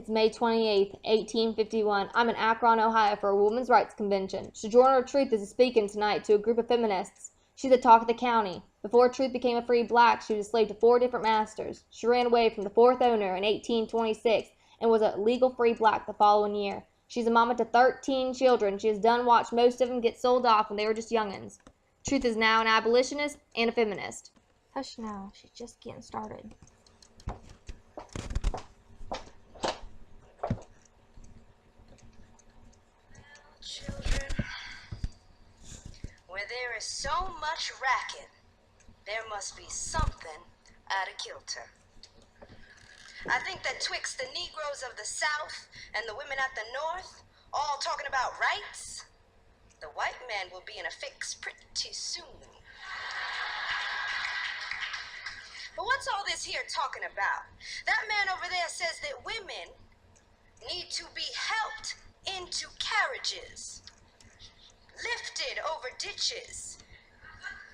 It's May 28th, 1851. I'm in Akron, Ohio for a women's rights convention. Sojourner Truth is speaking tonight to a group of feminists. She's the talk of the county. Before Truth became a free black, she was a slave to 4 different masters. She ran away from the 4th owner in 1826 and was a legal free black the following year. She's a mama to 13 children. She has done watched most of them get sold off when they were just young'uns. Truth is now an abolitionist and a feminist. Hush now, she's just getting started. Children, where there is so much racket, there must be something out of kilter. I think that twixt the Negroes of the South and the women at the North, all talking about rights, the white man will be in a fix pretty soon. But what's all this here talking about? That man over there says that women need to be helped into carriages, lifted over ditches,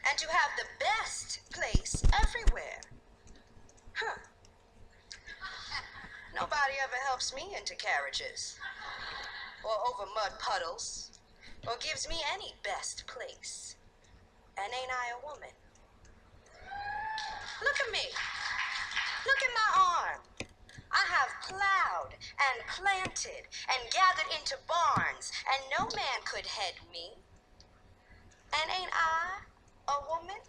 and to have the best place everywhere. Nobody ever helps me into carriages, or over mud puddles, or gives me any best place. And ain't I a woman? Look at me. Look at my arm. I have plowed and planted and gathered into barns, and no man could head me. And ain't I a woman?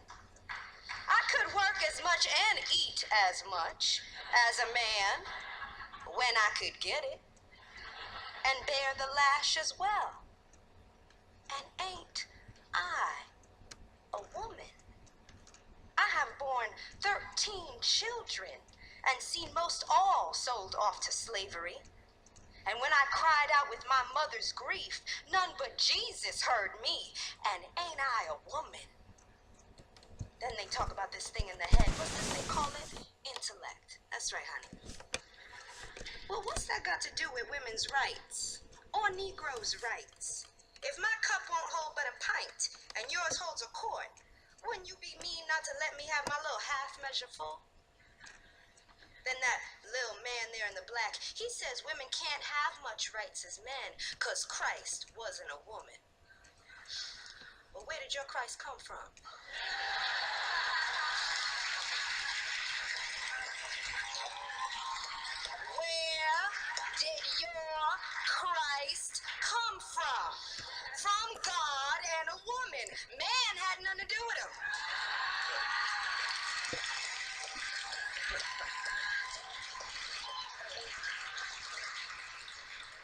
I could work as much and eat as much as a man when I could get it, and bear the lash as well. And ain't I a woman? I have borne 13 children and seen most all sold off to slavery. And when I cried out with my mother's grief, none but Jesus heard me, and ain't I a woman? Then they talk about this thing in the head. What's this they call it? Intellect. That's right, honey. Well, what's that got to do with women's rights? Or Negroes' rights? If my cup won't hold but a pint, and yours holds a quart, wouldn't you be mean not to let me have my little half measure full? Then that little man there in the black, he says women can't have much rights as men, 'cause Christ wasn't a woman. Well, where did your Christ come from? Where did your Christ come from? From God and a woman. Man had nothing to do with him.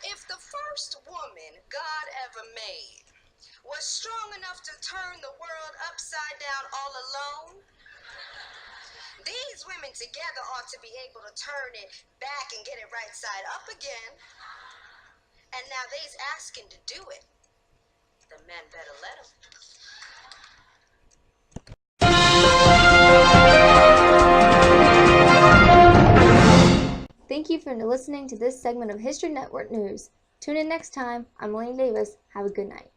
If the first woman God ever made was strong enough to turn the world upside down all alone, these women together ought to be able to turn it back and get it right side up again. And now they's asking to do it. The men better let them. Thank you for listening to this segment of History Network News. Tune in next time. I'm Elaine Davis. Have a good night.